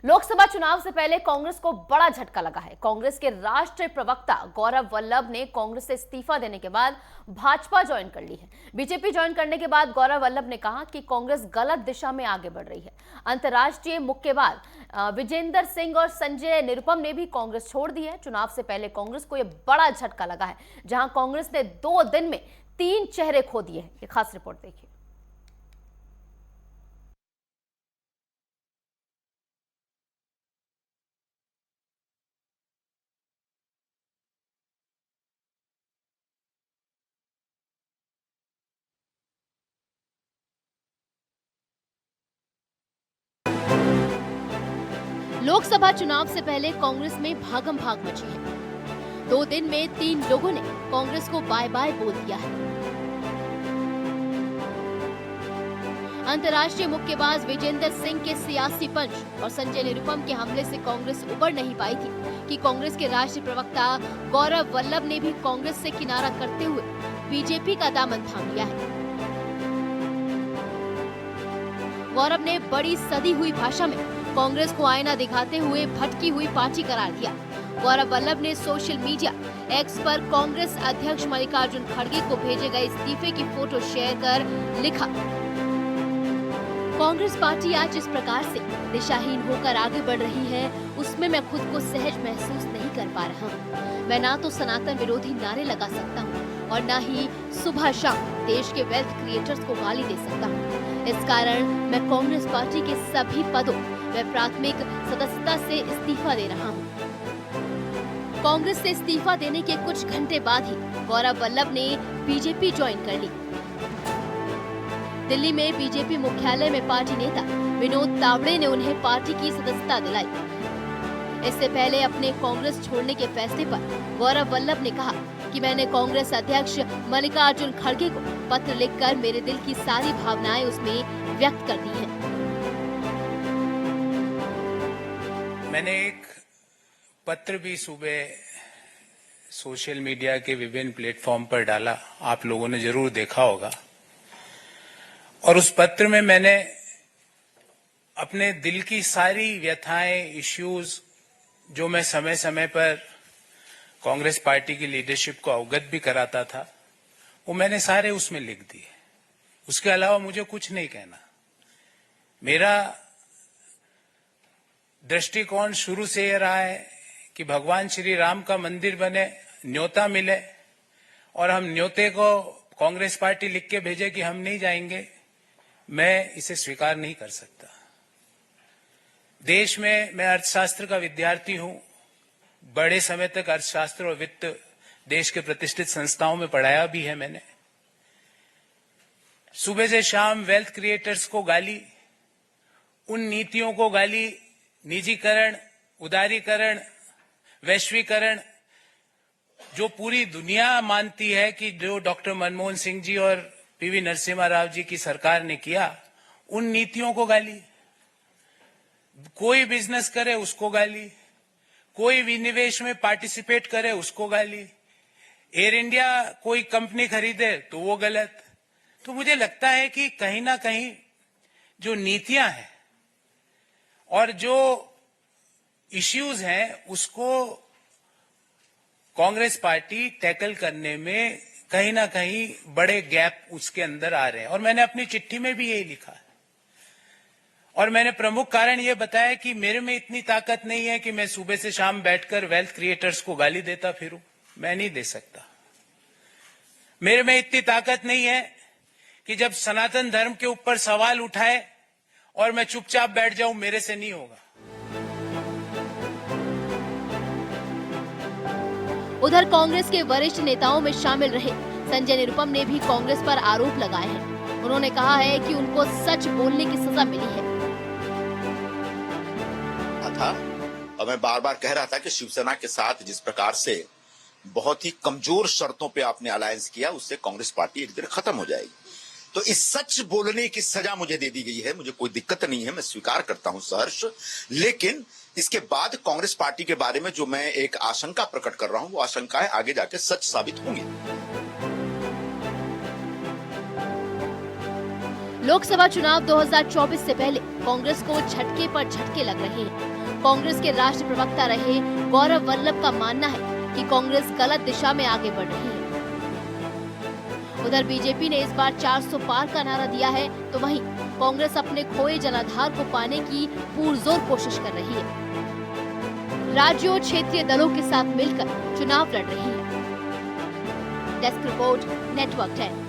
लोकसभा चुनाव से पहले कांग्रेस को बड़ा झटका लगा है। कांग्रेस के राष्ट्रीय प्रवक्ता गौरव वल्लभ ने कांग्रेस से इस्तीफा देने के बाद भाजपा ज्वाइन कर ली है। बीजेपी ज्वाइन करने के बाद गौरव वल्लभ ने कहा कि कांग्रेस गलत दिशा में आगे बढ़ रही है। अंतर्राष्ट्रीय मुक्केबाज विजेंदर सिंह और संजय निरुपम ने भी कांग्रेस छोड़ दी है। चुनाव से पहले कांग्रेस को यह बड़ा झटका लगा है, जहां कांग्रेस ने 2 दिन में 3 चेहरे खो दिए हैं। ये खास रिपोर्ट देखिए। लोकसभा चुनाव से पहले कांग्रेस में भागम भाग मची है। 2 दिन में 3 लोगों ने कांग्रेस को बाय बाय बोल दिया है। अंतर्राष्ट्रीय मुक्केबाज विजेंदर सिंह के सियासी पंच और संजय निरुपम के हमले से कांग्रेस उबर नहीं पाई थी कि कांग्रेस के राष्ट्रीय प्रवक्ता गौरव वल्लभ ने भी कांग्रेस से किनारा करते हुए बीजेपी का दामन थाम लिया है। गौरव ने बड़ी सदी हुई भाषा में कांग्रेस को आईना दिखाते हुए भटकी हुई पार्टी करार दिया। गौरव वल्लभ ने सोशल मीडिया एक्स पर कांग्रेस अध्यक्ष मल्लिकार्जुन खड़गे को भेजे गए इस्तीफे की फोटो शेयर कर लिखा, कांग्रेस पार्टी आज जिस प्रकार से दिशाहीन होकर आगे बढ़ रही है, उसमें मैं खुद को सहज महसूस नहीं कर पा रहा हूँ। मैं ना तो सनातन विरोधी नारे लगा सकता हूँ और न ही सुबह शाम देश के वेल्थ क्रिएटर्स को गाली दे सकता हूँ। इस कारण मैं कांग्रेस पार्टी के सभी पदों व प्राथमिक सदस्यता से इस्तीफा दे रहा हूँ। कांग्रेस से इस्तीफा देने के कुछ घंटे बाद ही गौरव वल्लभ ने बीजेपी ज्वाइन कर ली। दिल्ली में बीजेपी मुख्यालय में पार्टी नेता विनोद तावड़े ने उन्हें पार्टी की सदस्यता दिलाई। इससे पहले अपने कांग्रेस छोड़ने के फैसले पर गौरव वल्लभ ने कहा कि मैंने कांग्रेस अध्यक्ष मल्लिकार्जुन खड़गे को पत्र लिखकर मेरे दिल की सारी भावनाएं उसमें व्यक्त कर दी हैं। मैंने एक पत्र भी सुबह सोशल मीडिया के विभिन्न प्लेटफॉर्म पर डाला, आप लोगों ने जरूर देखा होगा। और उस पत्र में मैंने अपने दिल की सारी व्यथाएं, इश्यूज जो मैं समय समय पर कांग्रेस पार्टी की लीडरशिप को अवगत भी कराता था, वो मैंने सारे उसमें लिख दिए। उसके अलावा मुझे कुछ नहीं कहना। मेरा दृष्टिकोण शुरू से यह रहा है कि भगवान श्री राम का मंदिर बने, न्योता मिले और हम न्योते को कांग्रेस पार्टी लिख के भेजे कि हम नहीं जाएंगे, मैं इसे स्वीकार नहीं कर सकता। देश में मैं अर्थशास्त्र का विद्यार्थी हूं। बड़े समय तक अर्थशास्त्र और वित्त देश के प्रतिष्ठित संस्थाओं में पढ़ाया भी है मैंने। सुबह से शाम वेल्थ क्रिएटर्स को गाली, उन नीतियों को गाली, निजीकरण, उदारीकरण, वैश्वीकरण, जो पूरी दुनिया मानती है कि जो डॉक्टर मनमोहन सिंह जी और पीवी नरसिम्हा राव जी की सरकार ने किया, उन नीतियों को गाली। कोई बिजनेस करे उसको गाली, कोई विनिवेश में पार्टिसिपेट करे उसको गाली, एयर इंडिया कोई कंपनी खरीदे तो वो गलत। तो मुझे लगता है कि कहीं ना कहीं जो नीतियां हैं और जो इश्यूज हैं, उसको कांग्रेस पार्टी टैकल करने में कहीं ना कहीं बड़े गैप उसके अंदर आ रहे हैं। और मैंने अपनी चिट्ठी में भी यही लिखा है। और मैंने प्रमुख कारण यह बताया कि मेरे में इतनी ताकत नहीं है कि मैं सुबह से शाम बैठकर वेल्थ क्रिएटर्स को गाली देता फिरूं। मैं नहीं दे सकता। मेरे में इतनी ताकत नहीं है कि जब सनातन धर्म के ऊपर सवाल उठाए और मैं चुपचाप बैठ जाऊं, मेरे से नहीं होगा। उधर कांग्रेस के वरिष्ठ नेताओं में शामिल रहे संजय निरुपम ने भी कांग्रेस पर आरोप लगाए हैं। उन्होंने कहा है कि उनको सच बोलने की सजा मिली है। और मैं बार बार कह रहा था कि शिवसेना के साथ जिस प्रकार से बहुत ही कमजोर शर्तों पे आपने अलायंस किया, उससे कांग्रेस पार्टी एक दिन खत्म हो जाएगी। तो इस सच बोलने की सजा मुझे दे दी गई है, मुझे कोई दिक्कत नहीं है, मैं स्वीकार करता हूं सहर्ष। लेकिन इसके बाद कांग्रेस पार्टी के बारे में जो मैं एक आशंका प्रकट कर रहा हूं, वो आशंकाएं आगे जाके सच साबित होंगी। लोकसभा चुनाव 2024 से पहले कांग्रेस को झटके पर झटके लग रहे हैं। कांग्रेस के राष्ट्रीय प्रवक्ता रहे गौरव वल्लभ का मानना है कि कांग्रेस गलत दिशा में आगे बढ़ रही है। उधर बीजेपी ने इस बार 400 पार का नारा दिया है, तो वहीं कांग्रेस अपने खोए जनाधार को पाने की पुरजोर कोशिश कर रही है। राज्यों और क्षेत्रीय दलों के साथ मिलकर चुनाव लड़ रही है। Desk report, network 10।